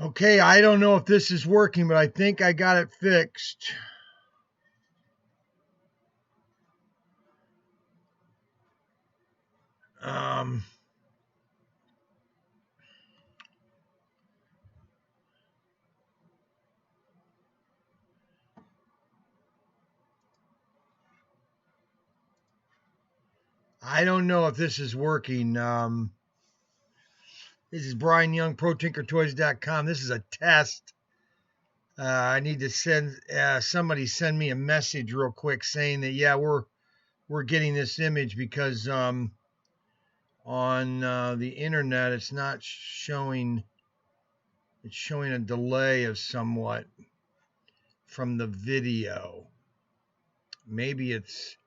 Okay, I don't know if this is working, but I think I got it fixed. Um, I don't know if this is working. This is Brian Young, ProTinkerToys.com. This is a test. I need to send somebody send me a message real quick saying that yeah we're getting this image because on the internet it's not showing. It's showing a delay of somewhat from the video. Maybe it's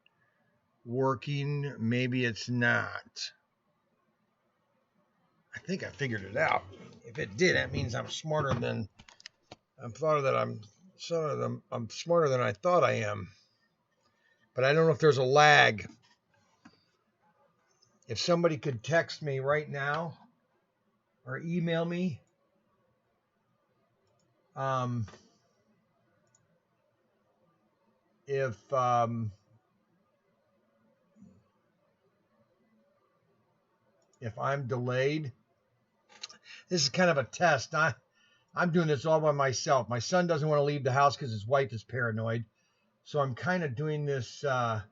working, maybe it's not. I think I figured it out. If it did, that means I'm smarter than I'm smarter than I thought I am. But I don't know if there's a lag. If somebody could text me right now or email me, um, if I'm delayed, this is kind of a test. I'm doing this all by myself. My son doesn't want to leave the house because his wife is paranoid. So I'm kind of doing this. Oh,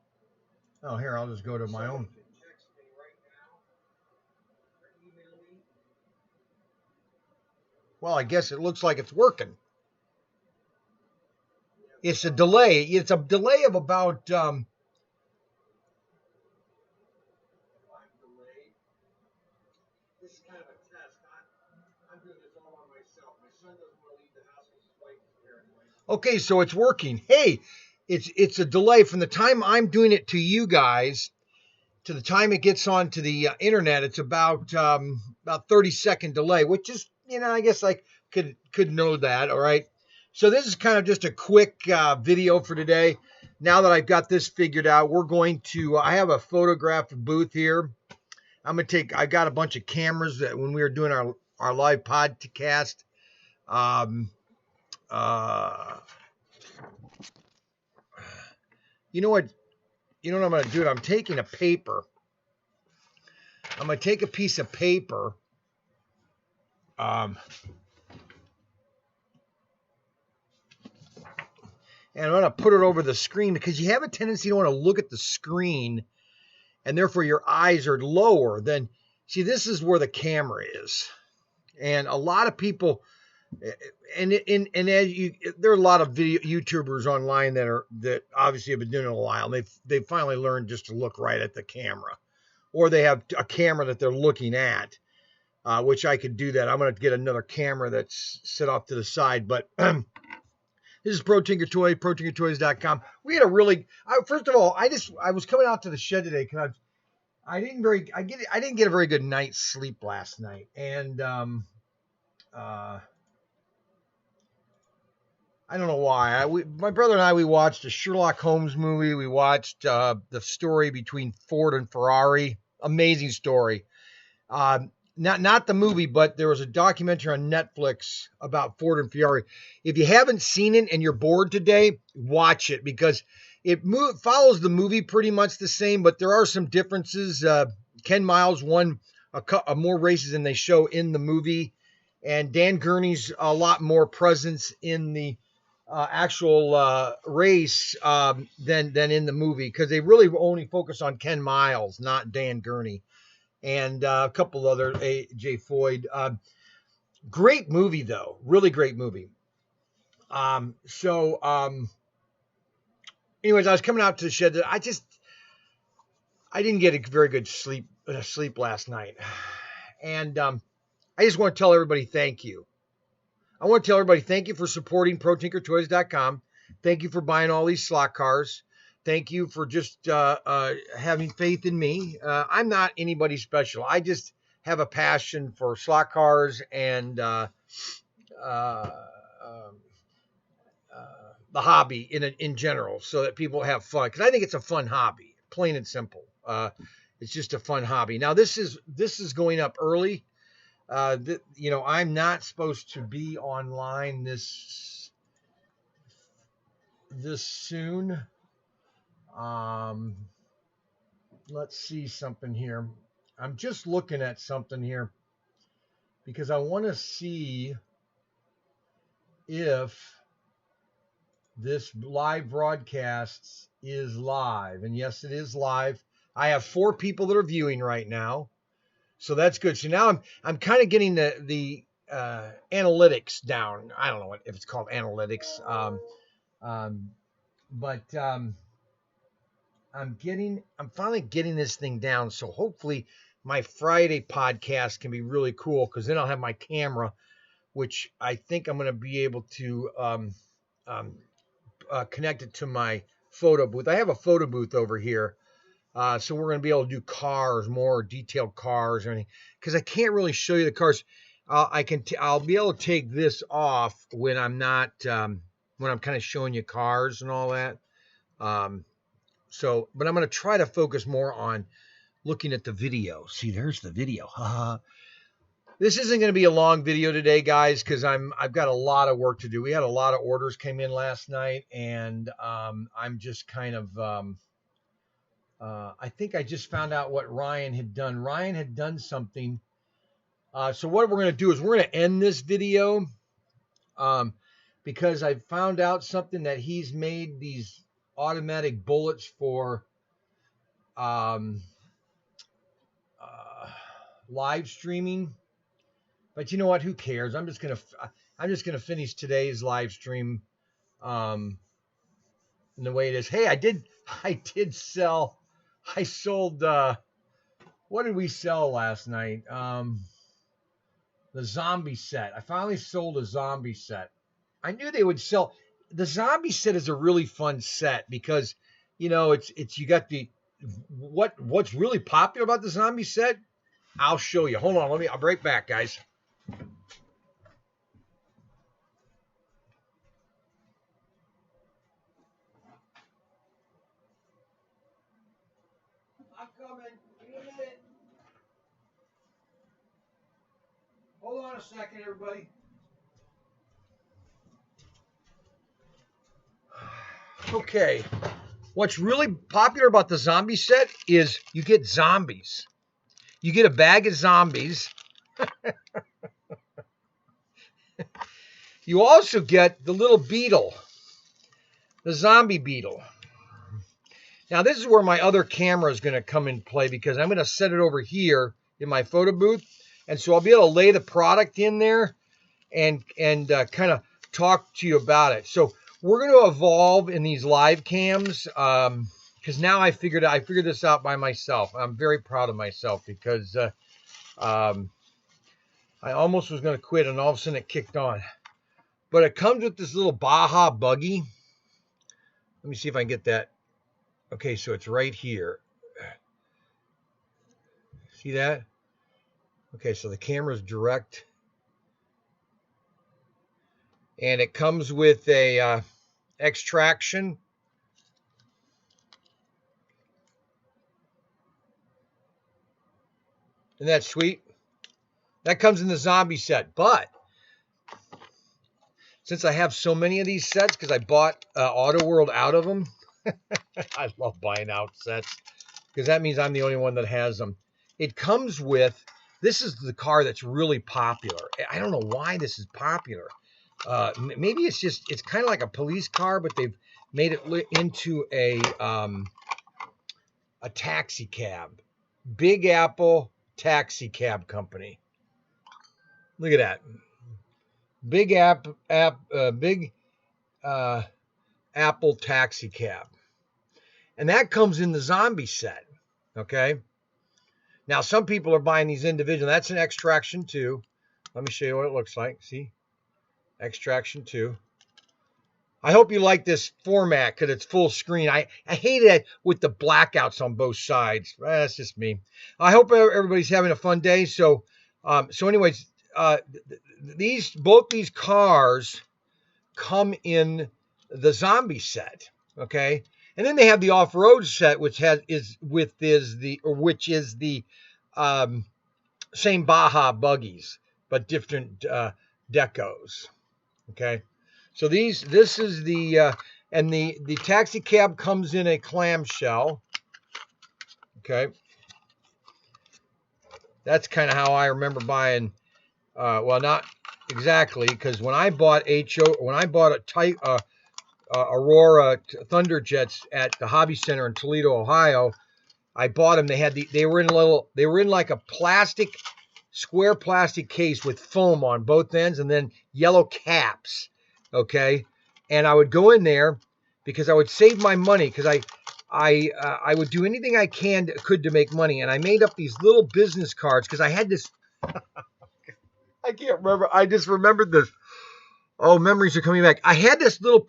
here, I'll just go to my own. Well, I guess it looks like it's working. It's a delay. It's a delay of about. This is kind of a test. I'm doing this all by myself. My son doesn't want to leave the house because his wife is paranoid. Okay, so it's working. Hey, it's a delay from the time I'm doing it to you guys to the time it gets onto the internet. It's about 30-second delay, which is I guess I could know that. All right. So this is kind of just a quick video for today. Now that I've got this figured out, we're going to. I have a photograph booth here. I got a bunch of cameras that when we were doing our live podcast. Um, uh, you know what? You know what I'm going to do? I'm taking a paper. I'm going to take a piece of paper. And I'm going to put it over the screen because you have a tendency to want to look at the screen and therefore your eyes are lower. Then, see, this is where the camera is. And a lot of people, and as there are a lot of video YouTubers online that obviously have been doing it a while. And they've finally learned just to look right at the camera, or they have a camera that they're looking at, which I could do that. I'm going to get another camera that's set off to the side, but this is ProTinkerToys, ProTinkerToys.com. We had a really, first of all, I was coming out to the shed today because I didn't get a very good night's sleep last night, and I don't know why. My brother and I, we watched a Sherlock Holmes movie. We watched the story between Ford and Ferrari. Amazing story. Not the movie, but there was a documentary on Netflix about Ford and Ferrari. If you haven't seen it and you're bored today, watch it because it follows the movie pretty much the same, but there are some differences. Ken Miles won more races than they show in the movie, and Dan Gurney's a lot more presence in the actual race than in the movie because they really only focus on Ken Miles, not Dan Gurney, and a couple other Jay Foyd. Great movie though, really great movie. Anyways, I was coming out to the shed. I didn't get a very good sleep last night, and I just want to tell everybody thank you. I want to tell everybody thank you for supporting ProTinkerToys.com. Thank you for buying all these slot cars. Thank you for just having faith in me. I'm not anybody special. I just have a passion for slot cars and the hobby in general, so that people have fun. Because I think it's a fun hobby, plain and simple. It's just a fun hobby. Now this is going up early. You know, I'm not supposed to be online this soon. Um, let's see something here. I'm just looking at something here because I want to see if this live broadcast is live. And yes, it is live. I have 4 people that are viewing right now. So that's good. So now I'm kind of getting the analytics down. I don't know if it's called analytics. Um, but I'm finally getting this thing down. So hopefully my Friday podcast can be really cool because then I'll have my camera, which I think I'm going to be able to um, connect it to my photo booth. I have a photo booth over here. So we're going to be able to do cars, more detailed cars or anything, because I can't really show you the cars. I'll be able to take this off when I'm not, when I'm kind of showing you cars and all that. But I'm going to try to focus more on looking at the video. See, there's the video. This isn't going to be a long video today, guys, because I've got a lot of work to do. We had a lot of orders came in last night, and I'm just kind of, I think I just found out what Ryan had done. Ryan had done something. So what we're going to do is we're going to end this video because I found out something that he's made these automatic bullets for live streaming. But you know what? Who cares? I'm just gonna finish today's live stream in the way it is. Hey, I did sell. I sold. What did we sell last night? The zombie set. I finally sold a zombie set. I knew they would sell. The zombie set is a really fun set because, you know, it's you got the what's really popular about the zombie set. I'll show you. Hold on. I'll be right back, guys. I'm coming. Give me a minute. Hold on a second, everybody. Okay. What's really popular about the zombie set is you get zombies. You get a bag of zombies. You also get the little beetle, the zombie beetle. Now, this is where my other camera is going to come in play because I'm going to set it over here in my photo booth. And so I'll be able to lay the product in there and kind of talk to you about it. So we're going to evolve in these live cams because now I figured this out by myself. I'm very proud of myself because I almost was going to quit and all of a sudden it kicked on. But it comes with this little Baja buggy. Let me see if I can get that. Okay, so it's right here. See that? Okay, so the camera's direct. And it comes with a extraction. Isn't that sweet? That comes in the zombie set. But since I have so many of these sets, because I bought Auto World out of them, I love buying out sets because that means I'm the only one that has them. It comes with, this is the car that's really popular. I don't know why this is popular. Maybe it's kind of like a police car, but they've made it into a taxi cab. Big Apple Taxi Cab Company. Look at that. Big Apple Taxi Cab. And that comes in the zombie set. Okay. Now, some people are buying these individually. That's an extraction 2. Let me show you what it looks like. See? Extraction 2. I hope you like this format because it's full screen. I hate it with the blackouts on both sides. That's just me. I hope everybody's having a fun day. So anyways, both these cars come in the zombie set. Okay. And then they have the off-road set, which is the same Baja buggies, but different decos. Okay, so this is the and the taxi cab comes in a clamshell. Okay, that's kind of how I remember buying. Well, not exactly, because when I bought a type Aurora Thunderjets at the Hobby Center in Toledo, Ohio, I bought them. They were in like a square plastic case with foam on both ends and then yellow caps. Okay, and I would go in there because I would save my money because I would do anything I could to make money, and I made up these little business cards because I had this. I can't remember. I just remembered this. Oh, memories are coming back. I had this little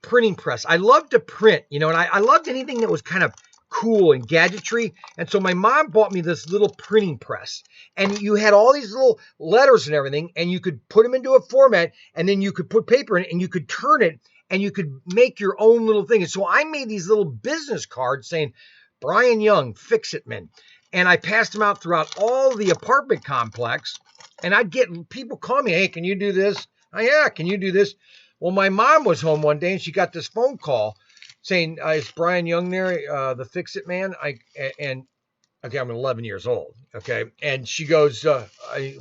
printing press. I loved to print, and I loved anything that was kind of cool and gadgetry. And so my mom bought me this little printing press, and you had all these little letters and everything, and you could put them into a format, and then you could put paper in it, and you could turn it, and you could make your own little thing. And so I made these little business cards saying, Brian Young, Fix-It-Man. And I passed them out throughout all the apartment complex, and I'd get people call me, hey, can you do this? Oh, yeah, can you do this? Well, my mom was home one day, and she got this phone call saying, is Brian Young there, the Fix-It-Man? Okay, I'm 11 years old, okay? And she goes,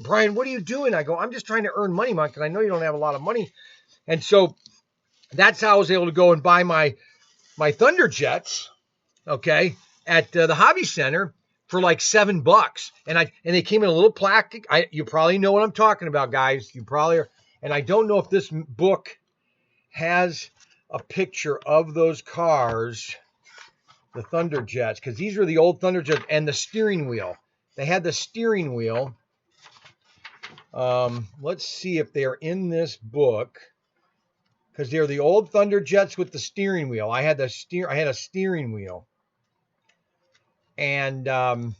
Brian, what are you doing? I go, I'm just trying to earn money, Mom, because I know you don't have a lot of money. And so that's how I was able to go and buy my Thunderjets, okay, at the Hobby Center for like $7. And they came in a little plastic. You probably know what I'm talking about, guys. You probably are. And I don't know if this book has a picture of those cars, the Thunderjets, because these are the old Thunderjets, and the steering wheel. They had the steering wheel. Let's see if they're in this book, because they're the old Thunderjets with the steering wheel. I had a steering wheel. And I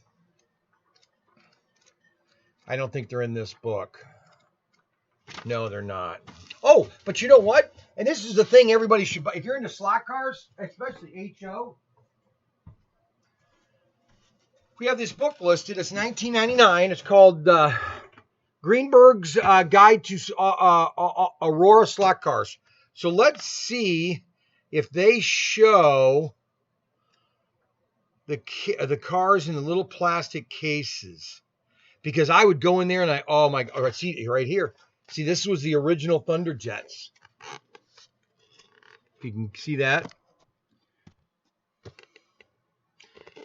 don't think they're in this book. No, they're not. Oh, but you know what? And this is the thing everybody should buy. If you're into slot cars, especially HO, we have this book listed. It's $19.99. It's called Greenberg's Guide to Aurora Slot Cars. So let's see if they show the cars in the little plastic cases, because I would go in there and oh my God, see right here. See, this was the original Thunderjets. If you can see that.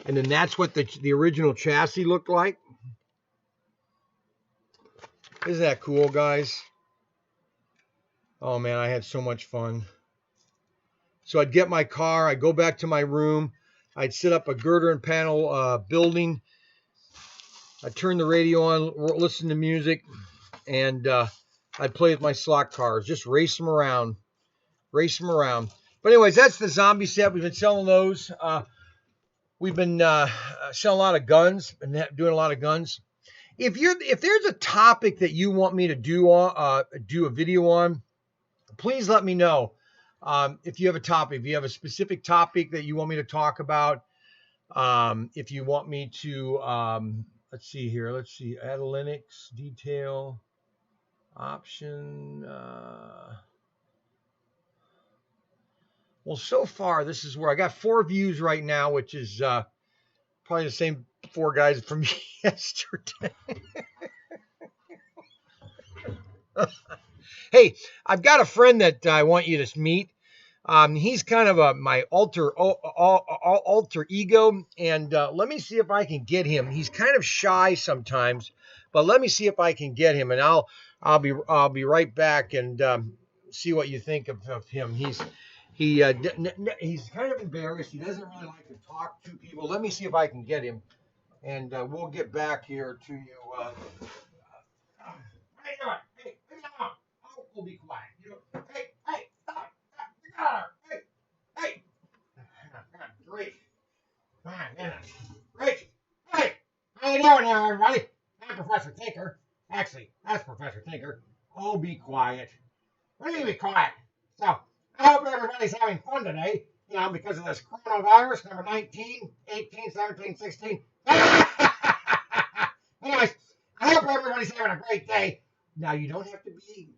And then that's what the original chassis looked like. Isn't that cool, guys? Oh man, I had so much fun. So I'd get my car, I'd go back to my room, I'd set up a girder and panel building. I'd turn the radio on, listen to music, and I'd play with my slot cars, just race them around. But anyways, that's the zombie set. We've been selling those. We've been selling a lot of guns and doing a lot of guns. If there's a topic that you want me to do a video on, please let me know. If you have a topic, if you have a specific topic that you want me to talk about, if you want me to, let's see, add a Linux detail option. Well, so far, this is where I got 4 views right now, which is probably the same 4 guys from yesterday. Hey, I've got a friend that I want you to meet. He's kind of my alter ego, and let me see if I can get him. He's kind of shy sometimes, but let me see if I can get him, and I'll be right back and see what you think of him. He's kind of embarrassed. He doesn't really like to talk to people. Let me see if I can get him, and we'll get back here to you. How you doing? Hey, stop. Oh, we'll be quiet. Hey, stop. Hey. Great. Great. Hey, how you doing now, everybody? I'm Professor Tinker. Actually, that's Professor Tinker. Oh, be quiet. What do you mean be quiet? So, I hope everybody's having fun today, because of this coronavirus, number 19, 18, 17, 16. I hope everybody's having a great day. Now, you don't have to be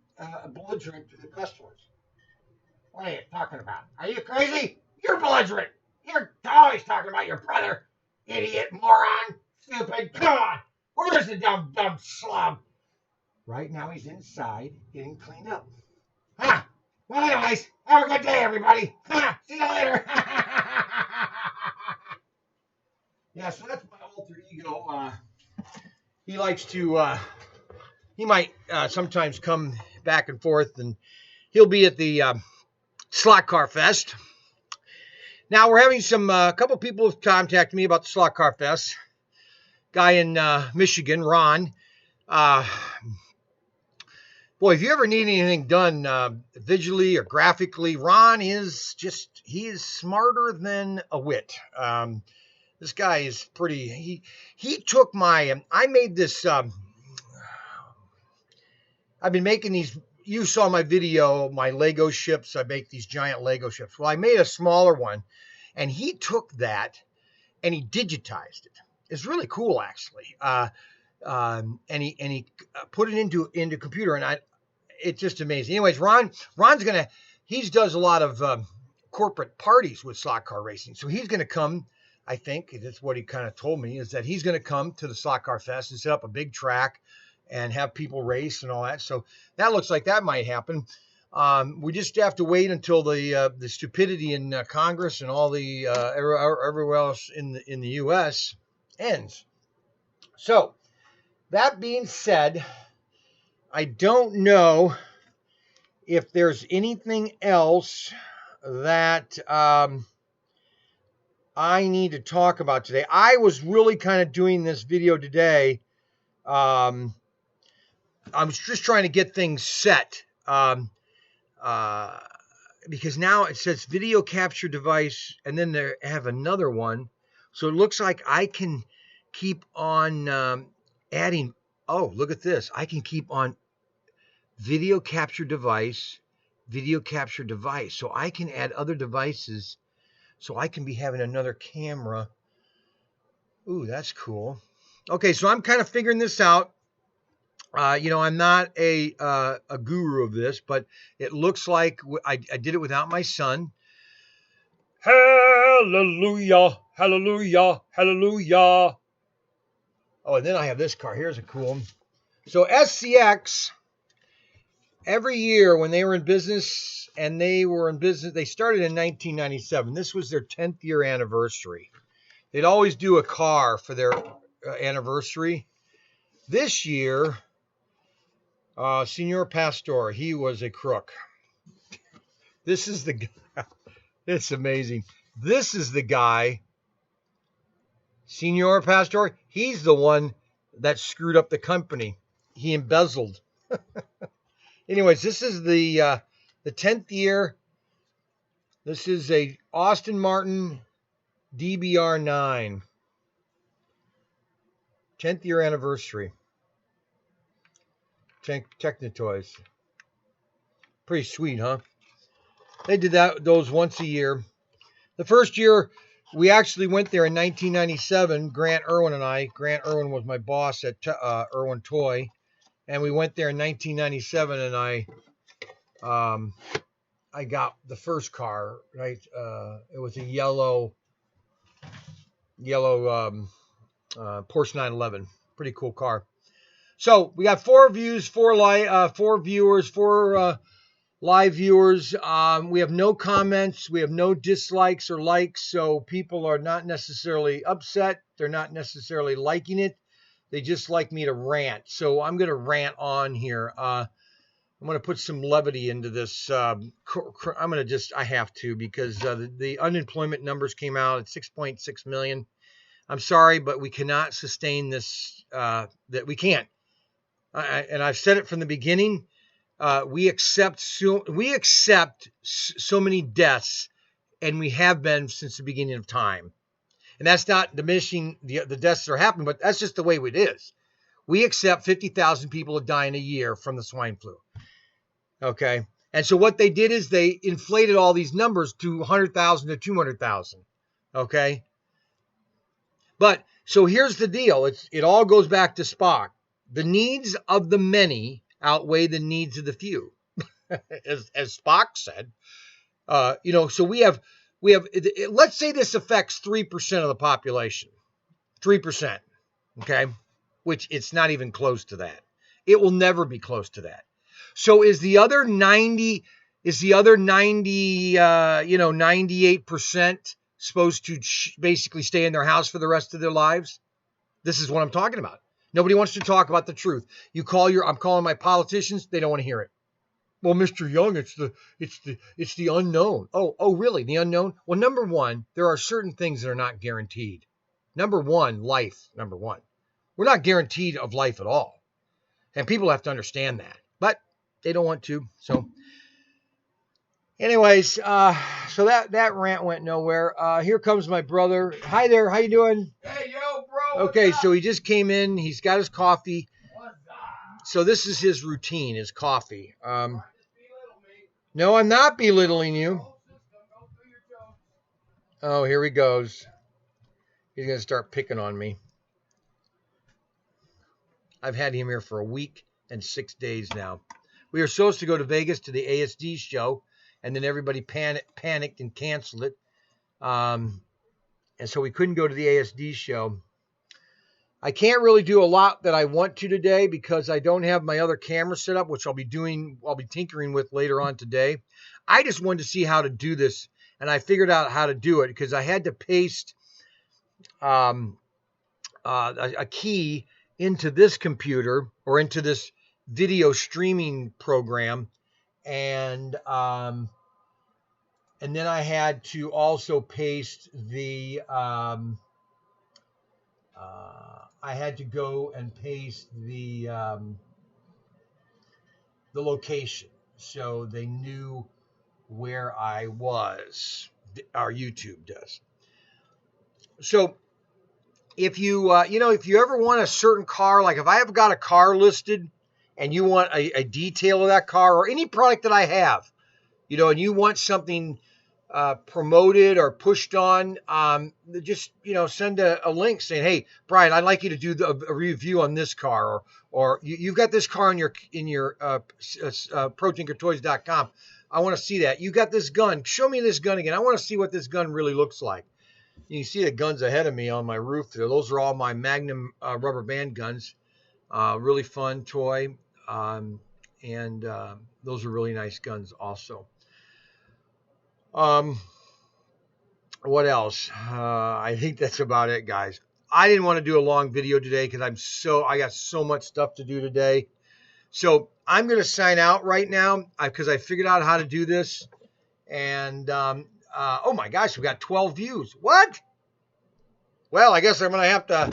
belligerent to the customers. What are you talking about? Are you crazy? You're belligerent. You're always talking about your brother. Idiot, moron, stupid. Come on. Where's the dumb slum? Right now he's inside getting cleaned up. Huh? Well, anyways, have a good day, everybody. Huh? See you later. Yeah, so that's my alter ego. He likes to, he might sometimes come back and forth, and he'll be at the Slot Car Fest. Now, we're having a couple people have contacted me about the Slot Car Fest. Guy in Michigan, Ron. Boy, if you ever need anything done visually or graphically, Ron is he is smarter than a wit. This guy is pretty, he took I made this, I've been making these, you saw my video, my Lego ships. I make these giant Lego ships. Well, I made a smaller one, and he took that and he digitized it. It's really cool, actually. And he put it into computer, and it's just amazing. Anyways, Ron's he does a lot of corporate parties with slot car racing. So he's gonna come, I think that's what he kind of told me, is that he's gonna come to the Slot Car Fest and set up a big track and have people race and all that. So that looks like that might happen. We just have to wait until the stupidity in Congress and all the everywhere else in the U.S. ends. So that being said, I don't know if there's anything else that I need to talk about today. I was really kind of doing this video today. I was just trying to get things set. Because now it says video capture device, and then they have another one. So it looks like I can keep on adding. Oh, look at this. I can keep on video capture device. So I can add other devices. So I can be having another camera. Ooh, that's cool. Okay, so I'm kind of figuring this out. I'm not a guru of this, but it looks like I did it without my son. Hallelujah, hallelujah, hallelujah. Oh, and then I have this car. Here's a cool one. So SCX, every year when they were in business, they started in 1997. This was their 10th year anniversary. They'd always do a car for their anniversary. This year, Senor Pastor, he was a crook. This is the guy. It's amazing. This is the guy, Senor Pastor. He's the one that screwed up the company. He embezzled. Anyways, this is the 10th year. This is a Austin Martin DBR9. 10th year anniversary. ProTinkerToys. Pretty sweet, huh? They did those once a year. The first year, we actually went there in 1997, Grant Irwin and I. Grant Irwin was my boss at Irwin Toy. And we went there in 1997, and I got the first car, right? It was a yellow Porsche 911. Pretty cool car. So we got 4 views, 4 viewers, 4 live viewers. We have no comments. We have no dislikes or likes. So people are not necessarily upset. They're not necessarily liking it. They just like me to rant. So I'm going to rant on here. I'm going to put some levity into this. I have to, because the unemployment numbers came out at 6.6 million. I'm sorry, but we cannot sustain this. That we can't. And I've said it from the beginning. We accept so many deaths, and we have been since the beginning of time. And that's not diminishing the deaths that are happening, but that's just the way it is. We accept 50,000 people dying a year from the swine flu. Okay. And so what they did is they inflated all these numbers to 100,000 to 200,000. Okay. But so here's the deal. It all goes back to Spock. the needs of the many outweigh the needs of the few, as Spock said. So we have let's say this affects 3% of the population, 3%, okay, which it's not even close to that. It will never be close to that. So is the other 98% supposed to basically stay in their house for the rest of their lives? This is what I'm talking about. Nobody wants to talk about the truth. I'm calling my politicians, they don't want to hear it. Well, Mr. Young, it's the unknown. Oh, really? The unknown? Well, number one, there are certain things that are not guaranteed. Number one, life. Number one, we're not guaranteed of life at all, and people have to understand that. But they don't want to. So, anyways, so that rant went nowhere. Here comes my brother. Hi there. How you doing? Hey, yo, bro. Okay, so he just came in. He's got his coffee. So this is his routine, his coffee. No, I'm not belittling you. Oh, here he goes. He's going to start picking on me. I've had him here for a week and 6 days now. We were supposed to go to Vegas to the ASD show, and then everybody panicked and canceled it. And so we couldn't go to the ASD show. I can't really do a lot that I want to today because I don't have my other camera set up, which I'll be tinkering with later on today. I just wanted to see how to do this, and I figured out how to do it because I had to paste a key into this computer or into this video streaming program, and then I had to also paste the I had to go and paste the location so they knew where I was. Our YouTube does. So if you ever want a certain car, like if I have got a car listed and you want a detail of that car or any product that I have, and you want something promoted or pushed on, just send a link saying, "Hey, Brian, I'd like you to do a review on this car," or you've got this car in your ProTinkerToys.com. I want to see that. You got this gun. Show me this gun again. I want to see what this gun really looks like. You can see the guns ahead of me on my roof there. Those are all my Magnum rubber band guns. Really fun toy, and those are really nice guns also. What else? I think that's about it, guys. I didn't want to do a long video today because I got so much stuff to do today. So I'm going to sign out right now because I figured out how to do this. And oh my gosh, we got 12 views. What? Well, I guess I'm going to have to.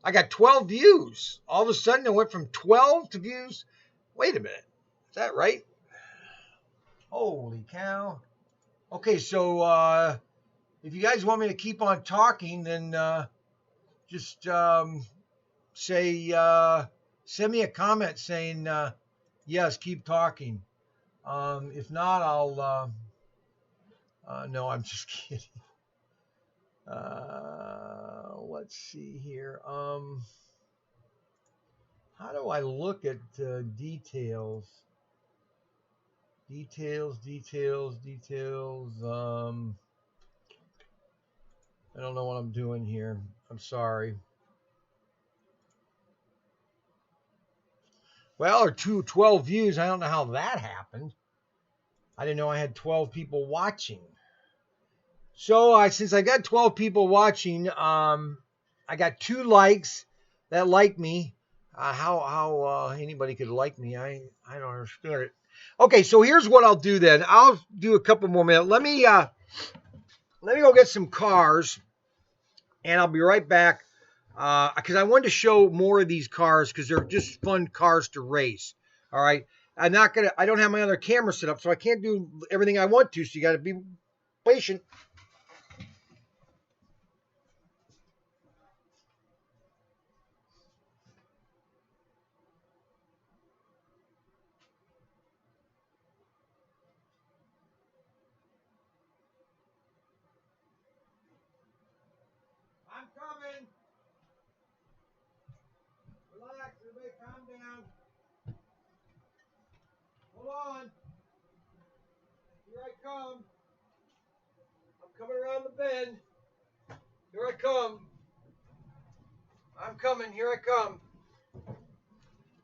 I got 12 views. All of a sudden, it went from 12 to views. Wait a minute. Is that right? Holy cow. Okay, so if you guys want me to keep on talking, then just send me a comment saying, yes, keep talking. If not, I'll, no, I'm just kidding. Let's see here. How do I look at details? Details. I don't know what I'm doing here. I'm sorry. Well, or 12 views. I don't know how that happened. I didn't know I had 12 people watching. So since I got 12 people watching, I got 2 likes that like me. How anybody could like me? I don't understand it. Okay, so here's what I'll do then. I'll do a couple more minutes. Let me go get some cars, and I'll be right back because I wanted to show more of these cars because they're just fun cars to race. All right, I don't have my other camera set up, so I can't do everything I want to. So you got to be patient. I'm coming. Relax. Everybody calm down. Hold on. Here I come. I'm coming around the bend. Here I come. I'm coming. Here I come.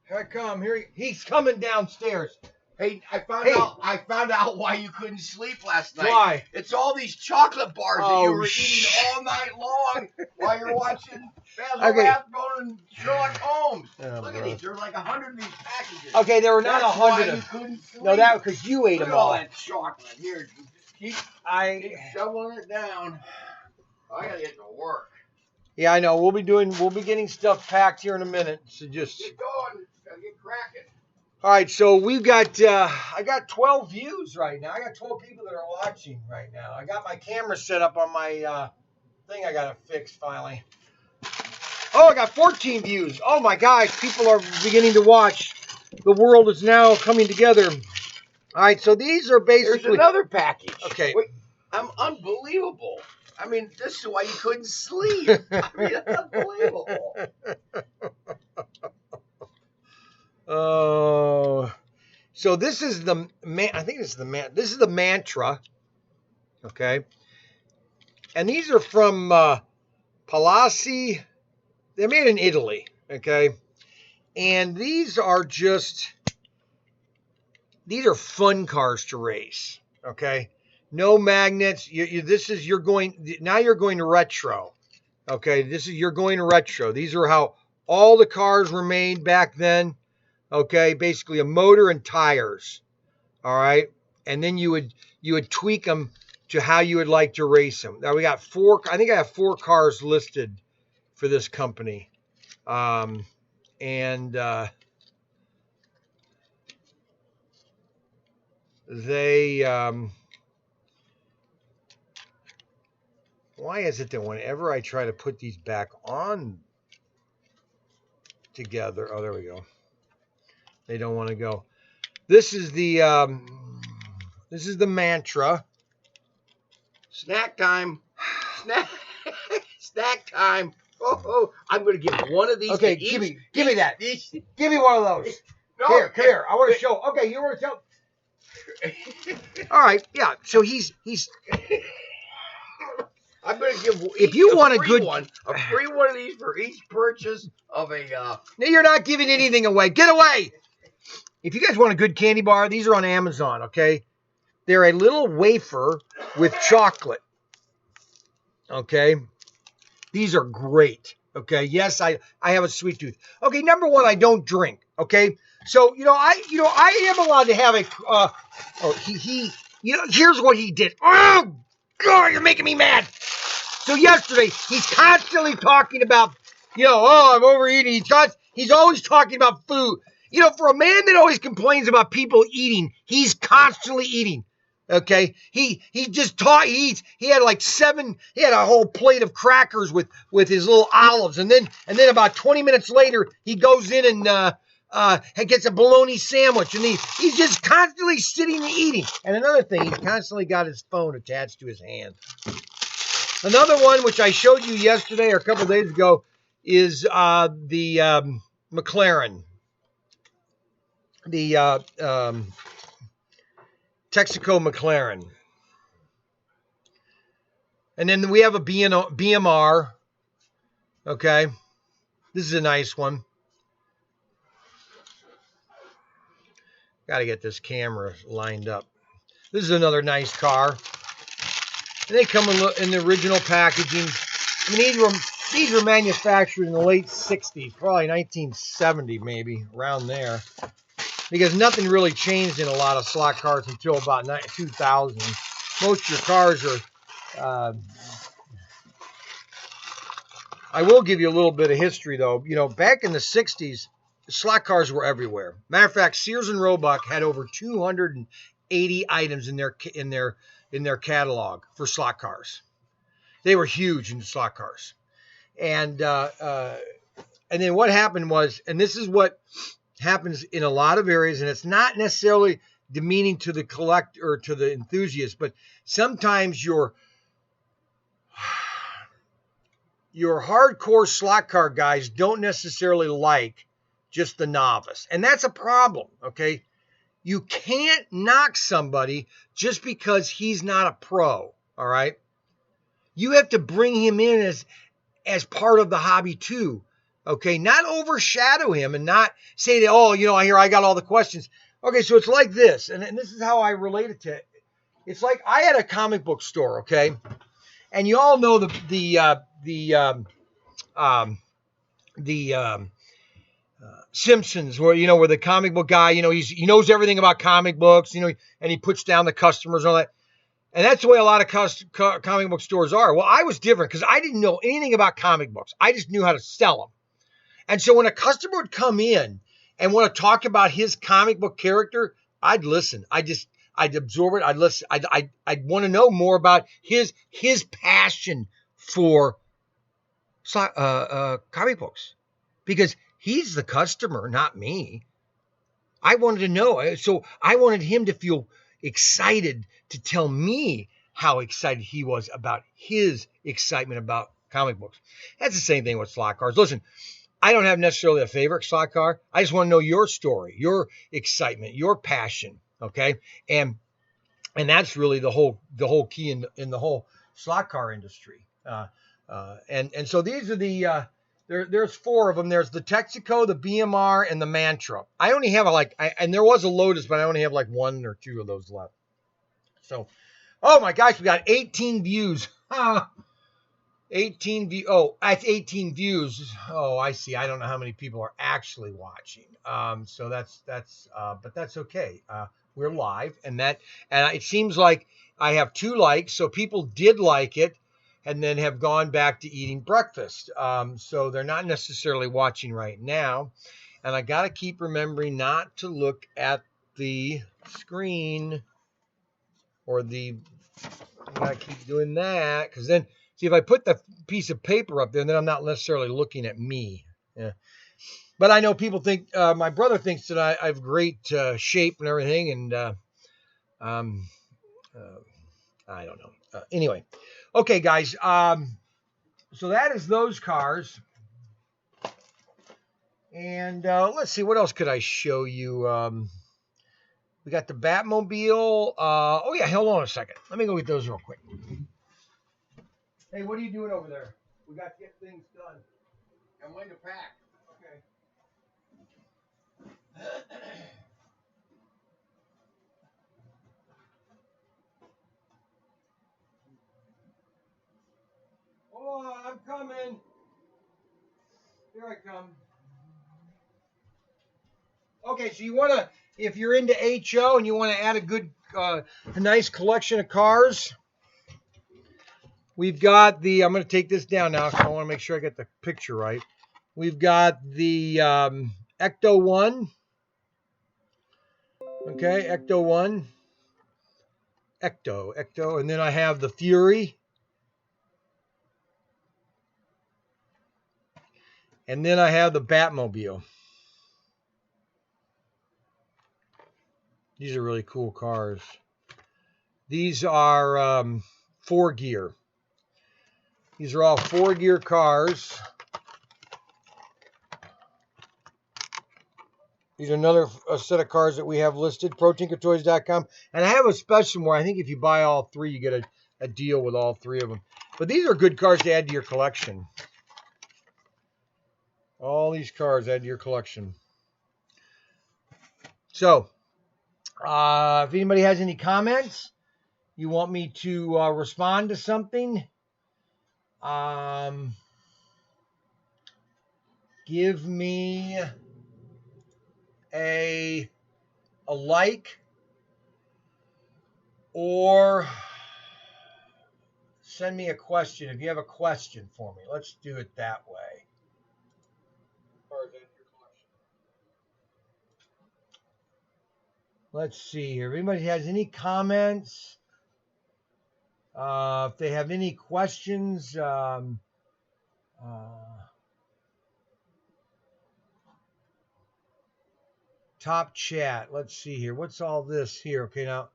Here I come. He's coming downstairs. Hey, I found out why you couldn't sleep last night. Why? It's all these chocolate bars that you were eating all night long while you're watching Basil Rathbone and Sherlock Holmes. Look at these. There's like 100 of these packages. Okay, there were not 100 you of them. couldn't sleep. No, that because you ate Look them at all all. that chocolate. Here, keep shoveling it down. I gotta get to work. Yeah, I know. We'll be getting stuff packed here in a minute. So just get going. Gotta get cracking. All right, so we've got I got 12 views right now. I got 12 people that are watching right now. I got my camera set up on my thing. I got to fix finally. Oh, I got 14 views. Oh my gosh, people are beginning to watch. The world is now coming together. All right, so these are basically. There's another package. Okay. Wait, I'm unbelievable. I mean, this is why you couldn't sleep. I mean, unbelievable. Oh, so this is the I think this is the mantra, okay, and these are from Palazzi. They're made in Italy, okay, and these are fun cars to race, okay. No magnets. You're going to retro, okay. You're going to retro. These are how all the cars were made back then. Okay, basically a motor and tires. All right, and then you would tweak them to how you would like to race them. Now we got 4. I think I have 4 cars listed for this company, and they. Why is it that whenever I try to put these back on together, oh, there we go. They don't want to go. This is the mantra. Snack time. Snack time. Oh, I'm going to give one of these. Okay, to give each, me that. Give me one of those. No, come here. I want to show. Okay, you want to tell? All right, yeah. So he's. I'm going to give. If you want a good one, a free one of these for each purchase of a. No, you're not giving anything away. Get away. If you guys want a good candy bar, these are on Amazon, okay? They're a little wafer with chocolate, okay? These are great, okay? Yes, I have a sweet tooth. Okay, number one, I don't drink, okay? So, I am allowed to have a, here's what he did. Oh, God, you're making me mad. So yesterday, he's constantly talking about, I'm overeating. He's always talking about food. For a man that always complains about people eating, he's constantly eating. Okay, he just taught. He had like 7. He had a whole plate of crackers with his little olives, and then about 20 minutes later, he goes in and gets a bologna sandwich, and he's just constantly sitting and eating. And another thing, he's constantly got his phone attached to his hand. Another one, which I showed you yesterday or a couple of days ago, is the McLaren. The Texaco McLaren. And then we have a BMR. Okay. This is a nice one. Got to get this camera lined up. This is another nice car. And they come in the original packaging. I mean, these were manufactured in the late 60s, probably 1970 maybe, around there. Because nothing really changed in a lot of slot cars until about 2000. Most of your cars are... I will give you a little bit of history, though. Back in the 60s, slot cars were everywhere. Matter of fact, Sears and Roebuck had over 280 items in their catalog for slot cars. They were huge in slot cars. And then what happened was, and this is what happens in a lot of areas, and it's not necessarily demeaning to the collector or to the enthusiast, but sometimes your hardcore slot car guys don't necessarily like just the novice. And that's a problem, okay? You can't knock somebody just because he's not a pro, all right? You have to bring him in as part of the hobby too, okay? Not overshadow him and not say that, oh, here I got all the questions. Okay, so it's like this, and this is how I relate it to it. It's like I had a comic book store, okay? And you all know the Simpsons, where the comic book guy, he knows everything about comic books, and he puts down the customers and all that. And that's the way a lot of comic book stores are. Well, I was different because I didn't know anything about comic books. I just knew how to sell them. And so when a customer would come in and want to talk about his comic book character, I'd listen. I'd absorb it. I'd listen. I'd want to know more about his passion for comic books, because he's the customer, not me. I wanted to know. So I wanted him to feel excited to tell me how excited he was about his excitement about comic books. That's the same thing with slot cars. Listen, I don't have necessarily a favorite slot car. I just want to know your story, your excitement, your passion. Okay. And that's really the whole key in the whole slot car industry. And so these are there's 4 of them. There's the Texaco, the BMR, and the Mantra. I only have and there was a Lotus, but I only have like 1 or 2 of those left. So, oh my gosh, we got 18 views. 18 views. Oh, that's 18 views. Oh, I see. I don't know how many people are actually watching. So but that's okay. We're live, and it seems like I have 2 likes, so people did like it and then have gone back to eating breakfast. So they're not necessarily watching right now. And I got to keep remembering not to look at the screen I got to keep doing that, because then, see, if I put the piece of paper up there, then I'm not necessarily looking at me. Yeah. But I know people think, my brother thinks that I have great shape and everything, and I don't know. Anyway, okay, guys. So that is those cars. And let's see, what else could I show you? We got the Batmobile. Oh, yeah, hold on a second. Let me go get those real quick. Hey, what are you doing over there? We got to get things done. I'm waiting to pack. Okay. Oh, I'm coming. Here I come. Okay, so you want to, if you're into HO and you want to add a nice collection of cars, we've got I'm going to take this down now because I want to make sure I get the picture right. We've got the Ecto 1. Okay, Ecto 1. Ecto. And then I have the Fury. And then I have the Batmobile. These are really cool cars. These are 4-gear. These are all 4-gear cars. These are another set of cars that we have listed, ProTinkerToys.com. And I have a special where I think if you buy all 3, you get a deal with all 3 of them. But these are good cars to add to your collection. All these cars add to your collection. So, if anybody has any comments, you want me to respond to something, give me a like, or send me a question. If you have a question for me, let's do it that way. Let's see here. If anybody has any comments, if they have any questions, top chat. Let's see here. What's all this here? Okay, now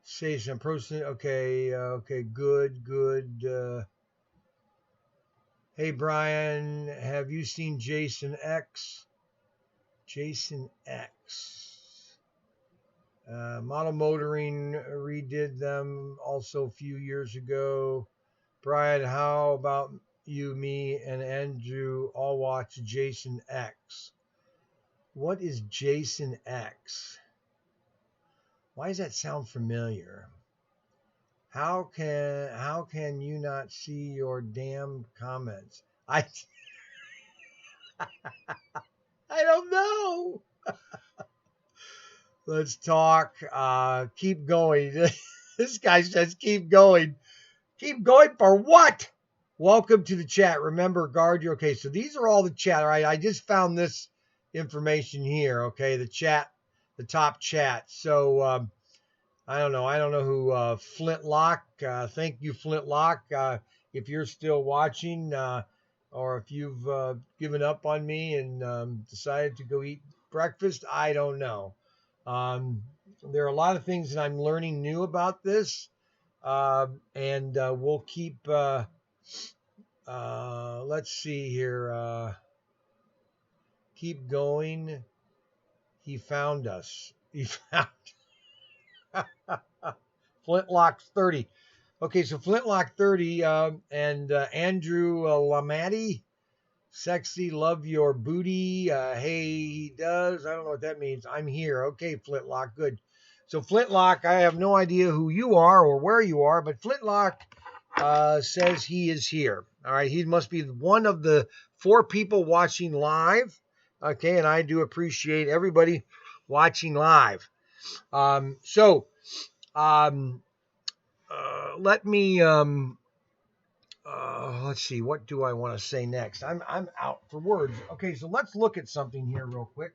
say some person. Okay, okay, good. Hey Brian, have you seen Jason X? Jason X. Model Motoring redid them also a few years ago. Brian, how about you, me, and Andrew all watch Jason X? What is Jason X? Why does that sound familiar? How can you not see your damn comments? I don't know. Let's talk. Keep going. This guy says keep going. Keep going for what? Welcome to the chat. Remember, guard your. Okay, so these are all the chat. All right, I just found this information here. Okay, the chat, the top chat. So I don't know. I don't know who Flintlock. Thank you, Flintlock. If you're still watching, or if you've given up on me and decided to go eat breakfast, I don't know. There are a lot of things that I'm learning new about this, and we'll keep. Let's see here. Keep going. He found us. He found Flintlock 30. Okay, so Flintlock 30 and Andrew Lamatti, sexy, love your booty. Hey, he does. I don't know what that means. I'm here. Okay, Flintlock, good. So Flintlock, I have no idea who you are or where you are, but Flintlock says he is here. All right, he must be one of the 4 people watching live. Okay, and I do appreciate everybody watching live. So let me let's see, what do I want to say next? I'm out for words. Okay, so let's look at something here real quick.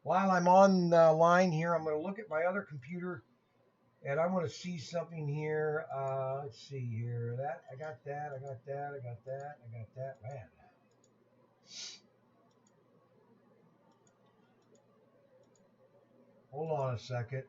While I'm on the line here, I'm going to look at my other computer and I want to see something here. Let's see here. That I got that. I got that. I got that. I got that. Man. Hold on a second.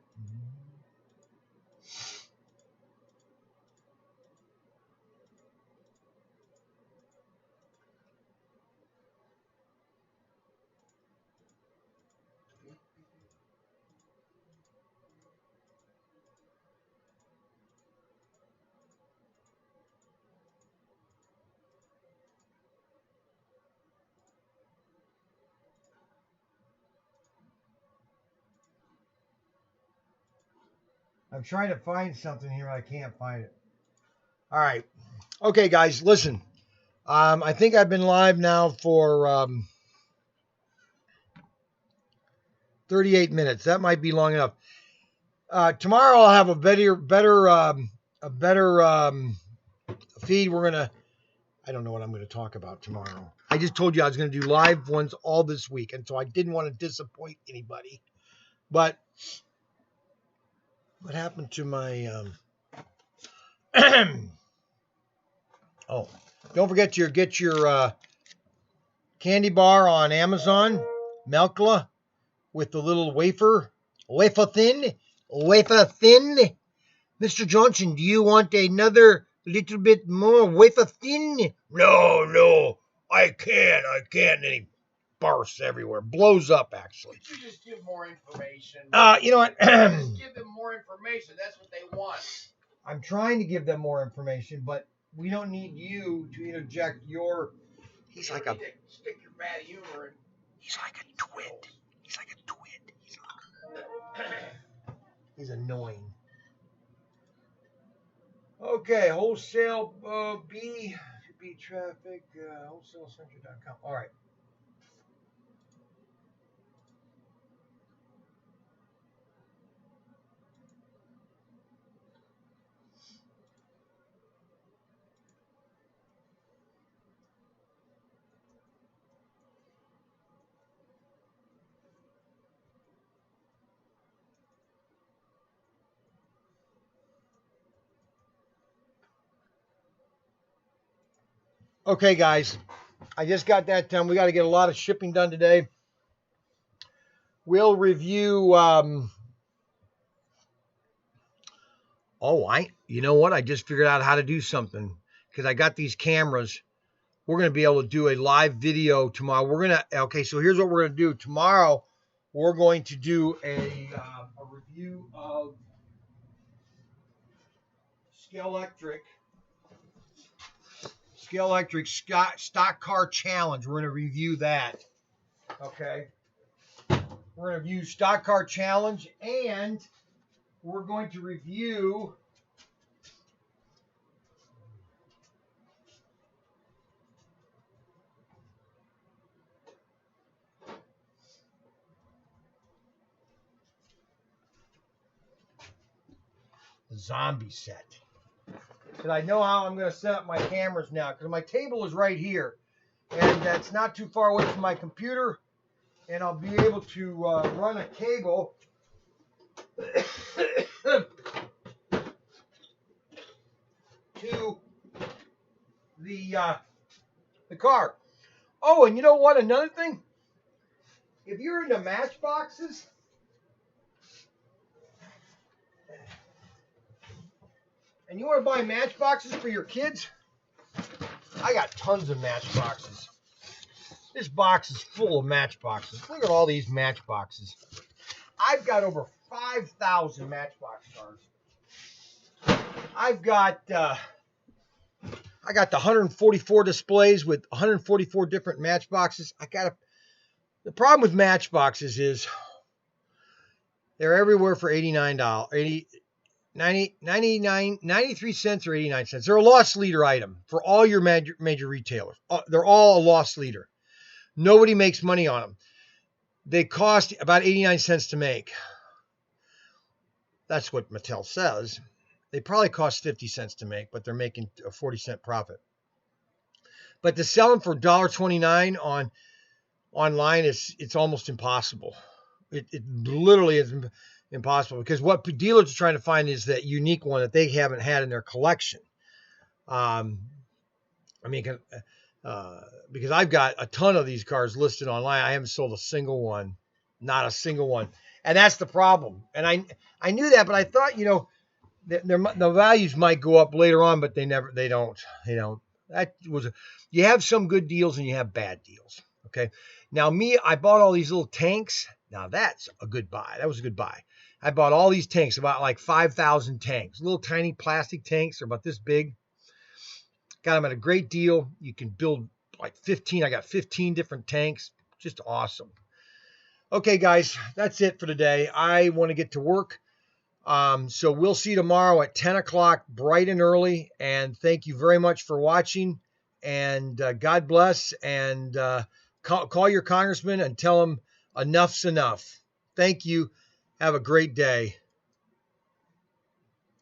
I'm trying to find something here. I can't find it. All right. Okay, guys, listen. I think I've been live now for 38 minutes. That might be long enough. Tomorrow I'll have a better feed. I don't know what I'm gonna talk about tomorrow. I just told you I was gonna do live ones all this week, and so I didn't want to disappoint anybody. But what happened to my oh, don't forget to get your candy bar on Amazon, Melkla, with the little wafer thin. Mr. Johnson, do you want another little bit more wafer thin? No, I can't. And he bursts everywhere, blows up actually. Could you just give more information? You know what? Just give them more information. That's what they want. I'm trying to give them more information, but we don't need you to interject your. He's like a. Stick your bad humor in. He's like a twit. He's annoying. Okay, wholesale B traffic, wholesalecenter.com. All right. Okay, guys, I just got that done. We got to get a lot of shipping done today. We'll review. You know what? I just figured out how to do something because I got these cameras we're going to be able to do a live video tomorrow. Okay, so here's what we're going to do. Tomorrow, we're going to do a review of Scale Electric Stock Car Challenge. We're going to review that. Okay. We're going to review Stock Car Challenge, and we're going to review the zombie set. Because I know how I'm going to set up my cameras now, because my table is right here, and that's not too far away from my computer, and I'll be able to run a cable to the car. Oh, and you know what? Another thing, if you're into matchboxes, and you want to buy matchboxes for your kids, I got tons of matchboxes. This box is full of matchboxes. Look at all these matchboxes. I've got over 5,000 matchbox cars. I got the 144 displays with 144 different matchboxes. The problem with matchboxes is they're everywhere for $89, 93 cents or 89 cents. They're a loss leader item for all your major retailers. They're all a loss leader. Nobody makes money on them. They cost about 89 cents to make. That's what Mattel says. They probably cost 50 cents to make, but they're making a 40-cent profit. But to sell them for $1.29 online, it's almost impossible. It literally is impossible, because what dealers are trying to find is that unique one that they haven't had in their collection. Because I've got a ton of these cars listed online. I haven't sold a single one, not a single one. And that's the problem. And I knew that, but I thought, the values might go up later on, but they don't. You have some good deals and you have bad deals. Okay. Now I bought all these little tanks. Now that's a good buy. That was a good buy. I bought all these tanks, about like 5,000 tanks, little tiny plastic tanks. They're about this big. Got them at a great deal. You can build like 15. I got 15 different tanks. Just awesome. Okay, guys, that's it for today. I want to get to work. So we'll see you tomorrow at 10 o'clock, bright and early. And thank you very much for watching. And God bless. And call your congressman and tell him enough's enough. Thank you. Have a great day.